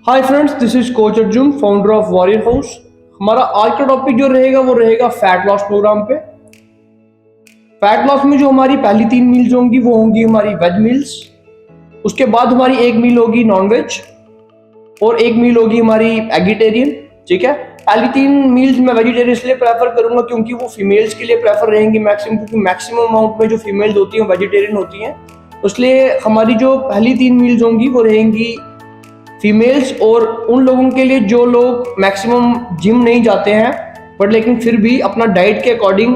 Hi friends, this is coach Arjun, founder of warrior house. हमारा आज का टॉपिक जो रहेगा वो रहेगा फैट लॉस प्रोग्राम पे। फैट लॉस में जो हमारी पहली 3 मील्स होंगी वो होंगी हमारी वेज मील्स। उसके बाद हमारी एक मील होगी नॉन वेज और एक मील होगी हमारी एगिटेरियन। ठीक है, पहली 3 मील्स मैं वेजिटेरियन इसलिए प्रेफर करूंगा क्योंकि वो फीमेल्स के लिए प्रेफर रहेंगी मैक्सिमम, क्योंकि मैक्सिमम अमाउंट में जो फीमेल्स होती हैं वेजिटेरियन होती हैं। इसलिए हमारी जो पहली 3 मील्स होंगी वो रहेंगी फीमेल्स और उन लोगों के लिए जो लोग मैक्सिमम जिम नहीं जाते हैं बट लेकिन फिर भी अपनी डाइट के अकॉर्डिंग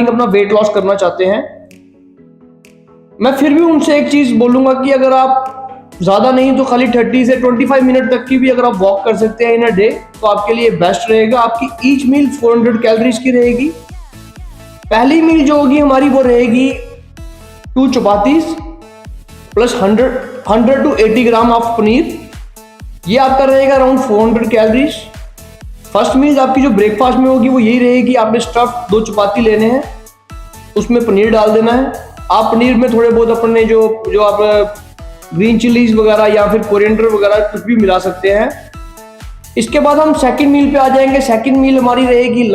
अपना वेट लॉस करना चाहते हैं। मैं फिर भी उनसे एक चीज बोलूंगा कि अगर आप ज्यादा नहीं तो खाली 30 से 25 मिनट तक की भी अगर आप वॉक कर सकते हैं इन अ डे तो आपके लिए बेस्ट रहेगा। आपकी ईच मील 400 कैलोरीज की रहेगी। पहली मील जो होगी हमारी वो रहेगी 2 chapatis plus 100 to 80 gram of paneer. ये आपका रहेगा अराउंड 400 कैलोरीज। फर्स्ट मील आपकी जो ब्रेकफास्ट में होगी वो यही रहेगी, आपने स्टफ 2 चपाती लेने हैं, उसमें पनीर डाल देना है। आप पनीर में थोड़े बहुत अपने जो आप ग्रीन चिलीज वगैरह या फिर कोरिएंडर वगैरह कुछ भी मिला सकते हैं। इसके बाद हम सेकंड मील पे आ जाएंगे। सेकंड मील हमारी रहेगी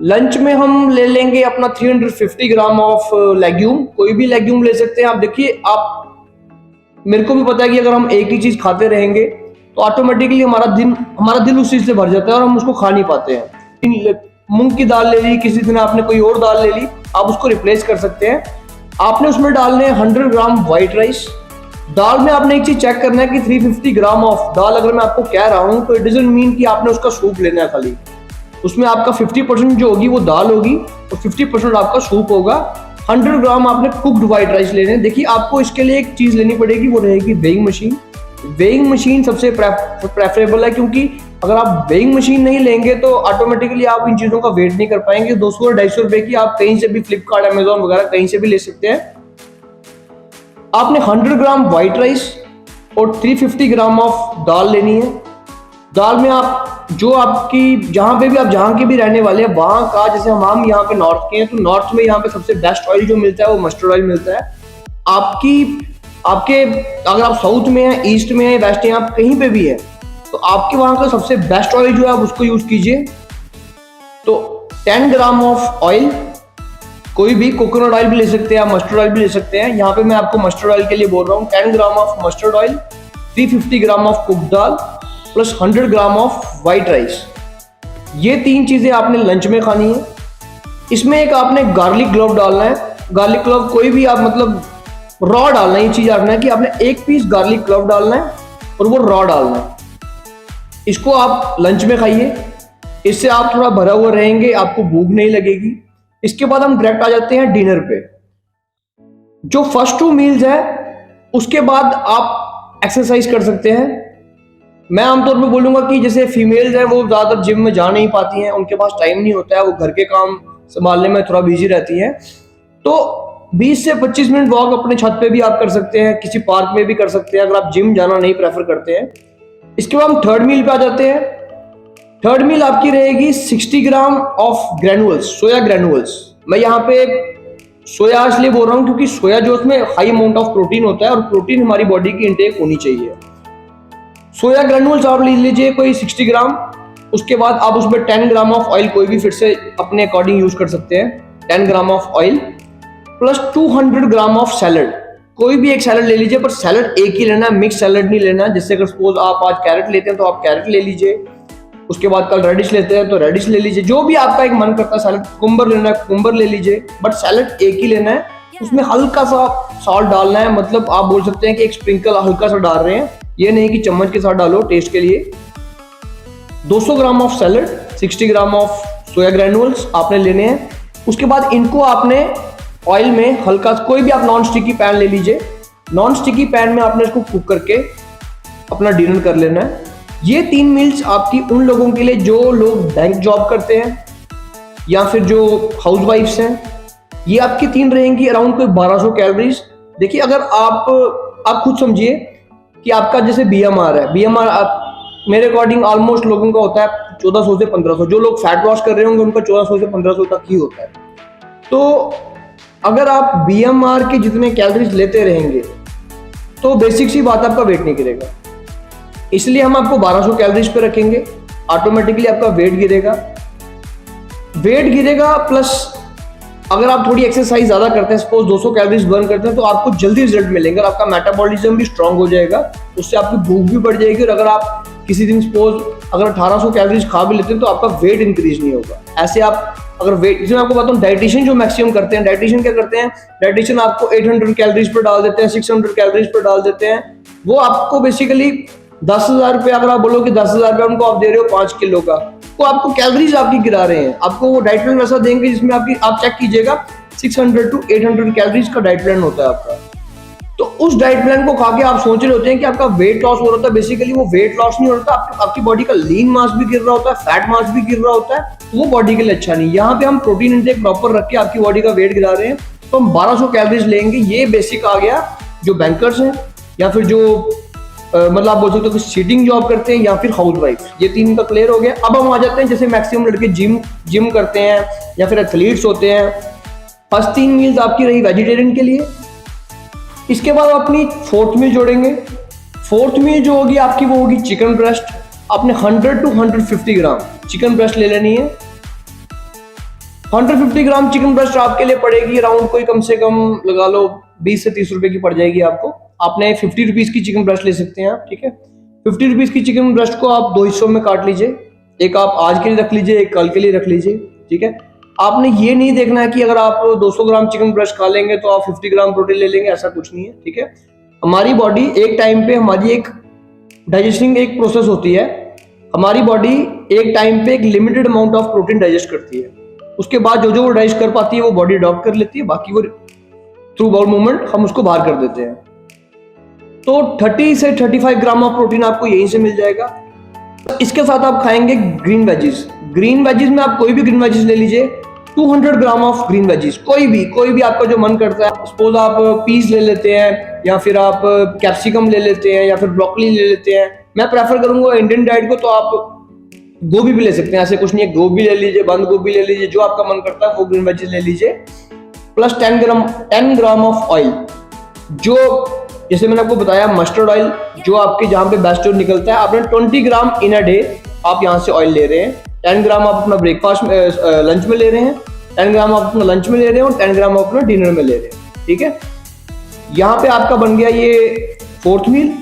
लंच में हम ले लेंगे अपना 350 ग्राम ऑफ लेग्यूम। कोई भी लेग्यूम ले सकते हैं आप। देखिए, आप मेरे को भी पता है कि अगर हम एक ही चीज खाते रहेंगे तो ऑटोमेटिकली हमारा दिल उस चीज से भर जाता है और हम उसको खा नहीं पाते हैं। मूंग की दाल ले ली, किसी दिन आपने कोई और दाल ले ली, आप उसको रिप्लेस कर सकते हैं। आपने उसमें डालने हैं 100 ग्राम व्हाइट राइस। दाल में आपने एक चीज चेक करना है कि 350 ग्राम ऑफ दाल अगर मैं आपको कह रहा हूं तो इट डजंट मीन कि आपने उसका सूप लेना है खाली। उसमें आपका 50% जो होगी वो दाल होगी और 50% आपका सूप होगा। 100 ग्राम आपने कुक्ड व्हाइट राइस लेने हैं। देखिए, आपको इसके लिए एक चीज लेनी पड़ेगी, वो रहेगी वेइंग मशीन। वेइंग मशीन सबसे प्रेफरेबल है क्योंकि अगर आप वेइंग मशीन नहीं लेंगे तो ऑटोमेटिकली आप इन चीजों का वेट नहीं कर पाएंगे। 200 और 250 रुपए की आप कहीं से भी, फ्लिपकार्ट, अमेजोन वगैरह कहीं से भी ले सकते हैं। आपने 100 ग्राम व्हाइट राइस और 350 ग्राम ऑफ दाल लेनी है। दाल में आप जो आपकी जहां के भी रहने वाले हैं वहां का, जैसे हम यहाँ पे नॉर्थ के हैं तो नॉर्थ में यहाँ पे सबसे बेस्ट ऑयल जो मिलता है वो मस्टर्ड ऑयल मिलता है। आपके अगर आप साउथ में हैं, ईस्ट में हैं, वेस्ट में, आप कहीं पे भी है तो आपके वहां का सबसे बेस्ट ऑयल जो है आप उसको यूज कीजिए। तो 10 ग्राम ऑफ ऑयल, कोई भी कोकोनट ऑयल भी ले सकते हैं आप, मस्टर्ड ऑयल भी ले सकते हैं। यहाँ पे मैं आपको मस्टर्ड ऑयल के लिए बोल रहा हूँ। 10 gram of mustard oil, 350 gram of cooked dal plus 100 gram of white rice. ये 3 चीजें आपने लंच में खानी है। इसमें एक आपने गार्लिक क्लव डालना है। गार्लिक क्लव कोई भी आप मतलब रॉ डालना है। ये चीज रखना है कि आपने एक पीस गार्लिक क्लव डालना है और वो रॉ डालना है। इसको आप लंच में खाइए, इससे आप थोड़ा भरा हुआ रहेंगे, आपको भूख नहीं लगेगी। इसके बाद हम डायरेक्ट आ जाते हैं डिनर पे। जो फर्स्ट 2 मील्स है उसके बाद आप एक्सरसाइज कर सकते हैं। मैं आमतौर पे बोलूंगा कि जैसे फीमेल्स हैं वो ज्यादातर जिम में जा नहीं पाती हैं, उनके पास टाइम नहीं होता है, वो घर के काम संभालने में थोड़ा बिजी रहती हैं, तो 20 से 25 मिनट वॉक अपने छत पे भी आप कर सकते हैं, किसी पार्क में भी कर सकते हैं अगर आप जिम जाना नहीं प्रेफर करते हैं। इसके बाद हम थर्ड मील पे आ जाते हैं। थर्ड मील आपकी रहेगी 60 gram of granules, soya granules. मैं यहाँ पे सोया इसलिए बोल रहा हूँ क्योंकि सोया जो उसमें हाई अमाउंट ऑफ प्रोटीन होता है और प्रोटीन हमारी बॉडी की इंटेक होनी चाहिए। सोया ग्रेनुअल्स आप ले लीजिए कोई 60 ग्राम। उसके बाद आप उसमें 10 ग्राम ऑफ ऑयल, कोई भी फिर से अपने अकॉर्डिंग यूज कर सकते हैं, 10 gram of oil plus 200 gram of salad. कोई भी एक सैलड ले लीजिए, पर सैलड एक ही लेना है, मिक्स सैलड नहीं लेना है। जैसे अगर सपोज आप आज कैरेट लेते हैं तो आप कैरेट ले लीजिए, उसके बाद कल रेडिश लेते हैं तो रेडिश ले लीजिए, जो भी आपका एक मन करता है। सैलड कुकुम्बर लेना है कुकुम्बर ले लीजिए, बट सैलड एक ही लेना है। उसमें हल्का सा सॉल्ट डालना है, मतलब आप बोल सकते हैं कि एक स्प्रिंकल हल्का सा डाल रहे हैं, ये नहीं कि चम्मच के साथ डालो टेस्ट के लिए। 200 gram of salad, 60 gram of soya granules आपने लेने हैं। उसके बाद इनको आपने ऑयल में हल्का, कोई भी आप नॉन स्टिकी पैन ले लीजिए, नॉन स्टिकी पैन में आपने इसको कुक करके अपना डिनर कर लेना है। ये 3 मील्स आपकी उन लोगों के लिए जो लोग बैंक जॉब करते हैं या फिर जो हाउस वाइफ्स हैं, ये आपकी 3 रहेंगी अराउंड कोई 1200 कैलोरीज। देखिए, अगर आप खुद समझिए कि आपका जैसे BMR है, BMR आप मेरे अकॉर्डिंग ऑलमोस्ट लोगों का होता है 1400 से 1500। जो लोग फैट लॉस कर रहे होंगे उनका 1400 से 1500 तक ही होता है। तो अगर आप BMR के जितने कैलोरीज लेते रहेंगे तो बेसिक सी बात, आपका वेट नहीं गिरेगा। इसलिए हम आपको 1200 कैलोरीज पे रखेंगे। ऑटोमेटिकली आपका वेट गिरेगा प्लस अगर आप थोड़ी एक्सरसाइज ज्यादा करते हैं, सपोज 200 कैलोरीज बर्न करते हैं, तो आपको जल्दी रिजल्ट मिलेंगे और आपका मेटाबॉलिज्म भी स्ट्रांग हो जाएगा, उससे आपकी भूख भी बढ़ जाएगी। और अगर आप किसी दिन सपोज अगर 1800 कैलोरीज खा भी लेते हैं तो आपका वेट इंक्रीज नहीं होगा। ऐसे आप अगर वेट, इसमें आपको बताऊं डाइटिशियन जो मैक्सिमम करते हैं, डाइटिशियन क्या करते हैं, डाइटिशियन आपको 800 कैलोरीज पर डाल देते हैं, 600 कैलोरीज पर डाल देते हैं। वो आपको बेसिकली 10,000 रुपये, अगर आप बोलो कि 10,000 रुपये उनको आप दे रहे हो 5 किलो का, तो आपको कैलोरीज आपकी गिरा रहे हैं। आपको वो डाइट प्लान वैसा देंगे जिसमें आपकी, आप चेक कीजिएगा 600 to 800 कैलोरीज का डाइट प्लान होता है आपका। तो उस डाइट प्लान को खा के आप सोच रहे होते हैं कि आपका वेट लॉस हो रहा था, बेसिकली वो वेट लॉस नहीं हो रहा था, आपकी बॉडी का लीन मास भी गिर रहा होता है, फैट मास भी गिर रहा होता है, वो बॉडी के लिए अच्छा नहीं। यहाँ पे हम प्रोटीन इंटेक प्रॉपर रख के आपकी बॉडी का वेट गिरा रहे हैं, तो हम 1200 कैलोरीज लेंगे। ये बेसिक आ गया। जो बैंकर्स हैं या फिर जो मतलब आप बोल सकते हो कि सीटिंग जॉब करते हैं या फिर हाउसवाइफ, ये तीन का क्लियर हो गया। अब हम आ जाते हैं, जैसे मैक्सिमम लड़के जिम करते हैं या फिर एथलीट्स होते हैं। फर्स्ट 3 मील्स आपकी रही वेजिटेरियन के लिए। इसके बाद अपनी फोर्थ मील जोड़ेंगे। फोर्थ मील जो होगी आपकी वो होगी चिकन ब्रेस्ट। आपने 100 to 150 ग्राम चिकन ब्रेस्ट ले लेनी है। 150 ग्राम चिकन ब्रेस्ट आपके लिए पड़ेगी अराउंड कोई कम से कम लगा लो 20 से 30 रुपए की पड़ जाएगी आपको। आपने 50 रुपीज की चिकन ब्रेस्ट ले सकते हैं आप, ठीक है। 50 रुपीज की चिकन ब्रेस्ट को आप 2 हिस्सों में काट लीजिए, एक आप आज के लिए रख लीजिए, एक कल के लिए रख लीजिए, ठीक है। आपने ये नहीं देखना है कि अगर आप 200 ग्राम चिकन ब्रेस्ट खा लेंगे तो आप 50 ग्राम प्रोटीन ले लेंगे, ऐसा कुछ नहीं है, ठीक है। हमारी बॉडी एक टाइम पे, हमारी एक डाइजेस्टिंग एक प्रोसेस होती है। हमारी बॉडी एक टाइम पे एक limited amount of protein digest करती है, उसके बाद जो जो वो डाइजेस्ट कर पाती है वो बॉडी अडॉप्ट कर लेती है, बाकी वो थ्रू बाउल मूवमेंट हम उसको बाहर कर देते हैं। तो 30 से 35 ग्राम ऑफ प्रोटीन आपको यहीं से मिल जाएगा। इसके साथ आप खाएंगे ग्रीन वेजीज। ग्रीन वेजीज में आप कोई भी ग्रीन वेजीज ले लीजिए, 200 ग्राम ऑफ ग्रीन वेजीज, कोई भी आपका जो मन करता है। सपोज आप पीस ले लेते हैं या फिर आप कैप्सिकम ले लेते हैं या फिर ब्रोकली ले लेते हैं। मैं प्रेफर करूंगा इंडियन डाइट को, तो आप गोभी भी ले सकते हैं, ऐसे कुछ नहीं है। गोभी ले लीजिए, बंद गोभी ले लीजिए, जो आपका मन करता है वो ग्रीन वेजीज ले लीजिए। प्लस 10 ग्राम ऑफ ऑयल, जो जैसे मैंने आपको बताया मस्टर्ड ऑयल, जो आपके जहाँ पे बेस्ट ऑयल निकलता है। आपने 20 ग्राम इन अ डे आप यहाँ से ऑयल ले रहे हैं। 10 ग्राम आप अपना ब्रेकफास्ट में लंच में ले रहे हैं, 10 ग्राम आप अपना लंच में ले रहे हैं और 10 ग्राम आप अपना डिनर में ले रहे हैं, ठीक है। यहाँ पे आपका बन गया ये फोर्थ मील।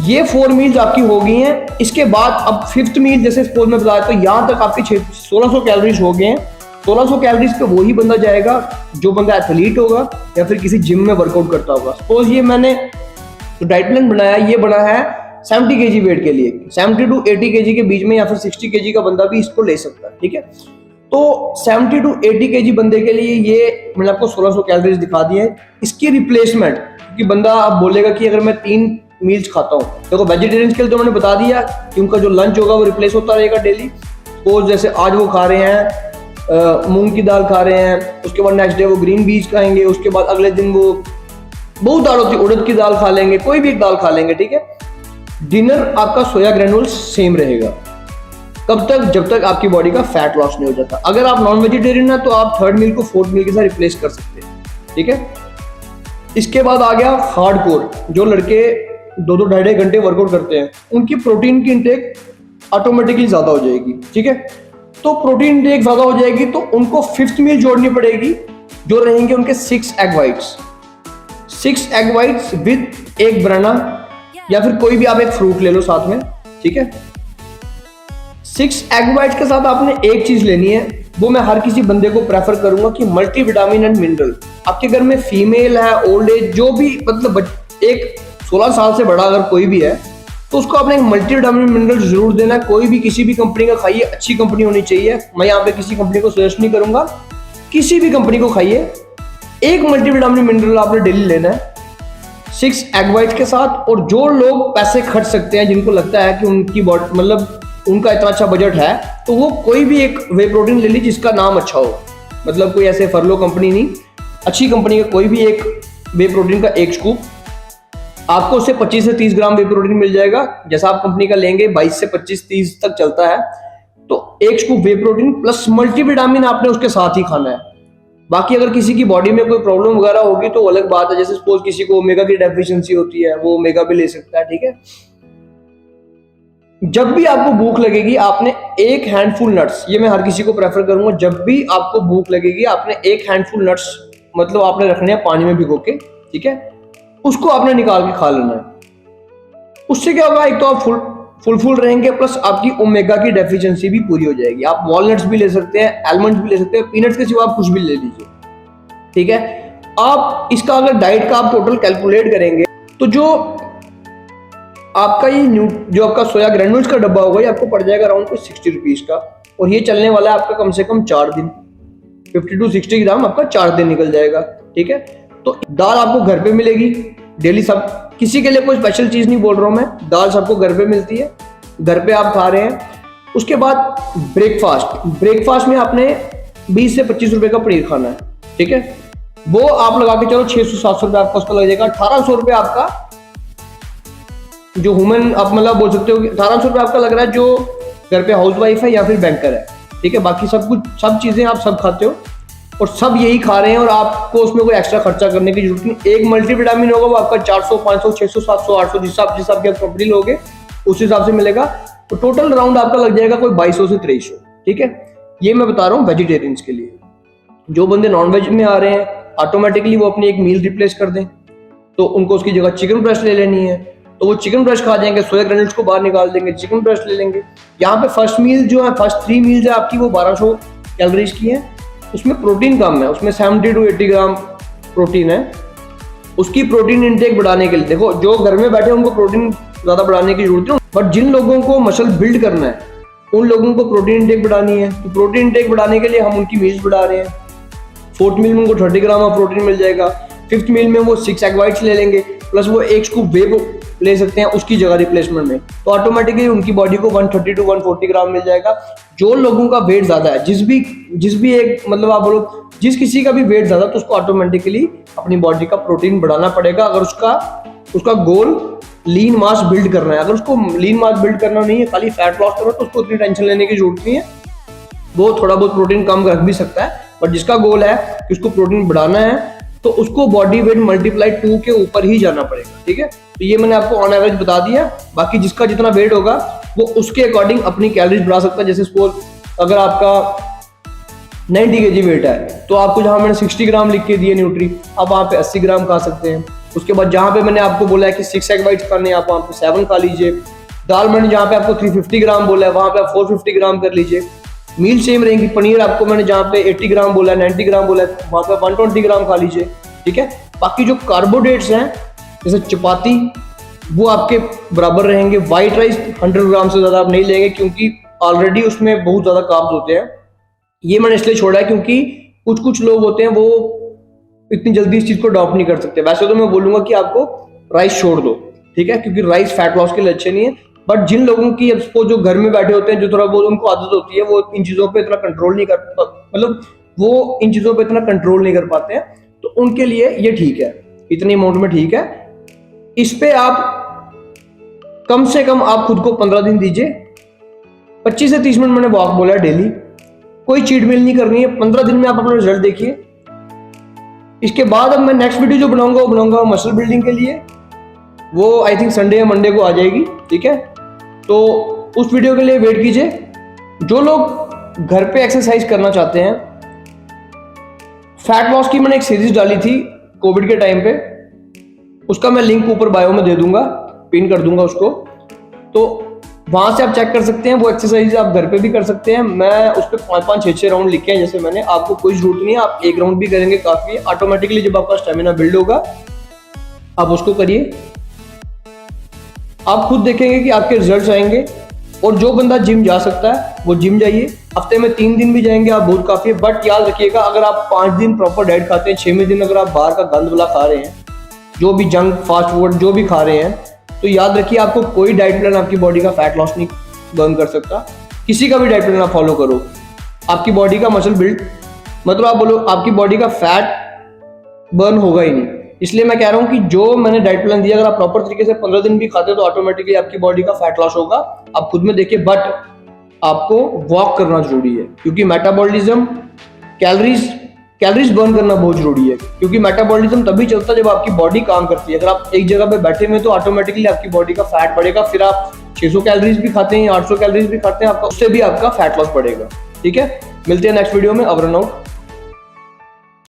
ये 4 मील्स आपकी हो गई हैं। इसके बाद अब फिफ्थ मील, जैसे सपोज में बताया, तो यहाँ तक आपकी 1600 कैलोरीज हो गए हैं। 1600 कैलोरीज पे वही बंदा जाएगा जो बंदा एथलीट होगा या फिर किसी जिम में वर्कआउट करता होगा। सपोज ये मैंने जो डाइट प्लान बनाया, ये बना है 70 kg वेट के लिए, 70 to 80 kg के बीच में, या फिर 60 kg का बंदा भी इसको ले सकता है, ठीक है। तो 70 to 80 kg बंदे के लिए ये मैंने आपको 1600 कैलोरीज दिखा दी है। इसकी रिप्लेसमेंट, क्योंकि बंदा आप बोलेगा कि अगर मैं 3 मील्स खाता हूँ, देखो वेजिटेरियन के लिए तो मैंने बता दिया कि उनका जो लंच होगा वो रिप्लेस होता रहेगा डेली। सपोज जैसे आज वो खा रहे हैं मूंग की दाल खा रहे हैं, उसके बाद नेक्स्ट डे वो ग्रीन बीज खाएंगे, उसके बाद अगले दिन वो बहुत दाल होती है, उड़द की दाल खा लेंगे, कोई भी एक दाल खा लेंगे, ठीक है। डिनर आपका सोया ग्रेनुल्स सेम रहेगा। कब तक? जब तक आपकी बॉडी का फैट लॉस नहीं हो जाता। अगर आप नॉन वेजिटेरियन है तो आप थर्ड मील को फोर्थ मील के साथ रिप्लेस कर सकते हैं, ठीक है। इसके बाद आ गया हार्डकोर, जो लड़के 2-2 ढाई घंटे वर्कआउट करते हैं, उनकी प्रोटीन की इंटेक ऑटोमेटिकली ज्यादा हो जाएगी, ठीक है। तो प्रोटीन इंटेक ज्यादा हो जाएगी तो उनको फिफ्थ मील जोड़नी पड़ेगी, जो रहेंगे उनके 6 egg whites. 6 egg whites with एक बनाना या फिर कोई भी आप एक फ्रूट ले लो साथ में, ठीक है। 6 एग वाइट्स के साथ आपने एक चीज लेनी है, वो मैं हर किसी बंदे को प्रेफर करूंगा कि मल्टी विटामिन एंड मिनरल। आपके घर में फीमेल है, ओल्ड एज, जो भी मतलब एक 16 साल से बड़ा अगर कोई भी है तो उसको आपने मल्टी विटामिन मिनरल जरूर देना है। कोई भी किसी भी कंपनी का खाइए, अच्छी कंपनी होनी चाहिए। मैं यहाँ पे किसी कंपनी को सजेस्ट नहीं करूंगा, किसी भी कंपनी को खाइए। एक मल्टी विटामिन मिनरल आपने डेली लेना है 6 एग वाइट के साथ। और जो लोग पैसे खर्च सकते हैं, जिनको लगता है कि उनकी बॉडी मतलब उनका इतना अच्छा बजट है, तो वो कोई भी एक वे प्रोटीन ले ली जिसका नाम अच्छा हो, मतलब कोई ऐसे फरलो कंपनी नहीं, अच्छी कंपनी का कोई भी एक वे प्रोटीन का एक स्कूप, आपको उससे 25 से 30 ग्राम वे प्रोटीन मिल जाएगा। जैसा आप कंपनी का लेंगे 22 से 25-30 तक चलता है, तो एक scoop whey protein plus multivitamin आपने उसके साथ ही खाना है। बाकी अगर किसी की बॉडी में कोई प्रॉब्लम वगैरह होगी तो अलग बात है, जैसे सपोज किसी को ओमेगा की डेफिशिएंसी होती है, वो ओमेगा भी ले सकता है, ठीक है। जब भी आपको भूख लगेगी आपने एक हैंडफुल नट्स, ये मैं हर किसी को प्रेफर करूंगा, जब भी आपको भूख लगेगी आपने एक हैंडफुल नट्स मतलब आपने रखने हैं पानी में भिगो के, ठीक है, उसको आपने निकाल के खा लेना है। उससे क्या होगा, एक तो आप फुल रहेंगे, प्लस आपकी ओमेगा की डेफिशिएंसी भी पूरी हो जाएगी। आप वॉलनट्स भी ले सकते हैं, आलमंड्स भी ले सकते हैं, पीनट्स के सिवा आप कुछ भी ले लीजिए, ठीक है। आप इसका अगर डाइट का आप टोटल कैलकुलेट करेंगे तो जो आपका ये जो आपका सोया ग्रेन्यूल्स का डब्बा होगा ये आपको पड़ जाएगा अराउंड कोई 60 रुपीज का, और ये चलने वाला है आपका कम से कम 4 दिन। 50 to 60 ग्राम आपका 4 दिन निकल जाएगा, ठीक है। तो दाल आपको घर पे मिलेगी डेली, सब किसी के लिए कोई स्पेशल चीज नहीं बोल रहा हूं मैं, दाल सबको घर पे मिलती है, घर पे आप खा रहे हैं। उसके बाद ब्रेकफास्ट में आपने 20 से 25 रुपए का पनीर खाना है, ठीक है। वो आप लगा के चलो 600-700 रुपए आपका उसका लग जाएगा। 1800 रुपए आपका जो वुमेन आप मतलब बोल सकते हो कि 1800 रुपए आपका लग रहा है जो घर पे हाउसवाइफ है या फिर बैंकर है, ठीक है। बाकी सब कुछ, सब चीजें आप सब खाते हो और सब यही खा रहे हैं और आपको उसमें कोई एक्स्ट्रा खर्चा करने की जरूरत नहीं। एक मल्टीविटामिन होगा वो आपका 400, 500, 600, 700, 800 जिस हिसाब की आप कंपनी लोगे उस हिसाब से मिलेगा। तो टोटल राउंड आपका लग जाएगा कोई 2200 से 2300, ठीक है। ये मैं बता रहा हूँ वेजिटेरियंस के लिए। जो बंदे नॉनवेज में आ रहे हैं ऑटोमेटिकली वो अपनी एक मील रिप्लेस कर दें, तो उनको उसकी जगह चिकन ब्रेस्ट ले लेनी है तो वो चिकन ब्रेस्ट खा जाएंगे, सोया ग्रेन्यूल्स को बाहर निकाल देंगे, चिकन ब्रेस्ट ले लेंगे। यहाँ पे फर्स्ट मील जो है, फर्स्ट 3 मील्स है आपकी वो 1200 कैलोरीज की है, उसमें प्रोटीन कम है, उसमें 70 to 80 ग्राम प्रोटीन है। उसकी प्रोटीन इंटेक बढ़ाने के लिए, देखो जो घर में बैठे उनको प्रोटीन ज्यादा बढ़ाने की जरूरत है, बट जिन लोगों को मसल बिल्ड करना है उन लोगों को प्रोटीन इंटेक बढ़ानी है, तो प्रोटीन इंटेक बढ़ाने के लिए हम उनकी मील्स बढ़ा रहे हैं। 4th मील में उनको 30 ग्राम ऑफ प्रोटीन मिल जाएगा। 5th मील में वो 6 एग वाइट्स ले लेंगे, प्लस वो 1 स्कूप वे ले सकते हैं उसकी जगह रिप्लेसमेंट में, तो ऑटोमेटिकली उनकी बॉडी को 130 to 140 ग्राम मिल जाएगा। जो लोगों का वेट ज्यादा है, जिस भी एक मतलब आप बोलो जिस किसी का भी वेट ज्यादा, तो उसको ऑटोमेटिकली अपनी बॉडी का प्रोटीन बढ़ाना पड़ेगा। अगर उसका गोल लीन मास बिल्ड करना है, अगर उसको लीन मास बिल्ड करना नहीं है, खाली फैट लॉस करना, तो उसको उतनी टेंशन लेने की जरूरत नहीं है। वो थोड़ा बहुत प्रोटीन कम रख भी सकता है, बट जिसका गोल है कि उसको प्रोटीन बढ़ाना है तो उसको बॉडी वेट मल्टीप्लाई 2 के ऊपर ही जाना पड़ेगा, ठीक है। तो ये मैंने आपको ऑन एवरेज बता दिया। बाकी जिसका जितना वेट होगा वो उसके अकॉर्डिंग अपनी कैलोरीज बढ़ा सकता है। जैसे सपोज अगर आपका 90 kg वेट है तो आपको जहां मैंने 60 ग्राम लिख के दिए न्यूट्री, आप वहां पे 80 ग्राम खा सकते हैं। उसके बाद जहां पे मैंने आपको बोला है कि 6 एग वाइट्स खाने हैं, आप वहां पे 7 खा लीजिए। दाल मैंने जहां पे आपको 350 ग्राम बोला है वहां पे आप 450 ग्राम कर लीजिए। मील सेम रहेंगी। पनीर आपको मैंने जहां पे 80 ग्राम बोला है, 90 ग्राम बोला है, वहां पे 120 ग्राम खा लीजिए, ठीक है। बाकी जो कार्बोहाइड्रेट्स हैं जैसे चपाती वो आपके बराबर रहेंगे। व्हाइट राइस 100 ग्राम से ज्यादा आप नहीं लेंगे क्योंकि ऑलरेडी उसमें बहुत ज्यादा कार्ब्स होते हैं। ये मैंने इसलिए छोड़ा है क्योंकि कुछ लोग होते हैं वो इतनी जल्दी इस चीज को अडॉप्ट नहीं कर सकते। वैसे तो मैं बोलूंगा कि आपको राइस छोड़ दो, ठीक है, क्योंकि राइस फैट लॉस के लिए अच्छे नहीं है। बट जिन लोगों की जो घर में बैठे होते हैं, जो थोड़ा बहुत उनको आदत होती है, वो इन चीजों पे इतना कंट्रोल नहीं कर मतलब वो इन चीजों पे इतना कंट्रोल नहीं कर पाते हैं, तो उनके लिए ये ठीक है, इतनी अमाउंट में ठीक है। इस पे आप कम से कम आप खुद को 15 दिन दीजिए। 25 से 30 मिनट मैंने वॉक बोला है डेली, कोई चीट मील नहीं करनी है। 15 दिन में आप अपना रिजल्ट देखिए। इसके बाद अब मैं नेक्स्ट वीडियो जो बनाऊंगा वो बनाऊंगा मसल बिल्डिंग के लिए। वो आई थिंक संडे या मंडे को आ जाएगी, ठीक है। तो उस वीडियो के लिए वेट कीजिए। जो लोग घर पे एक्सरसाइज करना चाहते हैं, फैट लॉस की मैंने एक सीरीज डाली थी कोविड के टाइम पे, उसका मैं लिंक ऊपर बायो में दे दूंगा, पिन कर दूंगा उसको, तो वहां से आप चेक कर सकते हैं। वो एक्सरसाइज आप घर पे भी कर सकते हैं। मैं उस पर 5-5, 6-6 राउंड लिखे हैं जैसे मैंने। आपको कोई जरूरत नहीं है, आप 1 राउंड भी करेंगे काफी है। ऑटोमेटिकली जब आपका स्टेमिना बिल्ड होगा आप उसको करिए, आप खुद देखेंगे कि आपके रिजल्ट्स आएंगे। और जो बंदा जिम जा सकता है वो जिम जाइए। हफ्ते में 3 दिन भी जाएंगे आप, बहुत काफी है। बट याद रखिएगा, अगर आप 5 दिन प्रॉपर डाइट खाते हैं, 6वें दिन अगर आप बाहर का गंद वाला खा रहे हैं, जो भी जंक फास्ट फूड जो भी खा रहे हैं, तो याद रखिए आपको कोई डाइट प्लान आपकी बॉडी का फैट लॉस नहीं बर्न कर सकता। किसी का भी डाइट प्लान आप फॉलो करो, आपकी बॉडी का मसल बिल्ड मतलब आप बोलो आपकी बॉडी का फैट बर्न होगा ही नहीं। इसलिए मैं कह रहा हूं कि जो मैंने डाइट प्लान दिया, अगर आप प्रॉपर तरीके से 15 दिन भी खाते हो तो ऑटोमेटिकली आपकी बॉडी का फैट लॉस होगा। आप खुद में देखिए। बट आपको वॉक करना जरूरी है क्योंकि मेटाबॉलिज्म कैलोरीज बर्न करना बहुत जरूरी है, क्योंकि मेटाबॉलिज्म तभी चलता है जब आपकी बॉडी काम करती है। अगर आप एक जगह पे बैठे हुए तो ऑटोमेटिकली आपकी बॉडी का फैट बढ़ेगा, फिर आप 600 कैलोरीज भी खाते हैं या 800 कैलोरीज भी खाते हैं, आपका उससे भी आपका फैट लॉस बढ़ेगा। ठीक है, मिलते हैं नेक्स्ट वीडियो में। Over and out.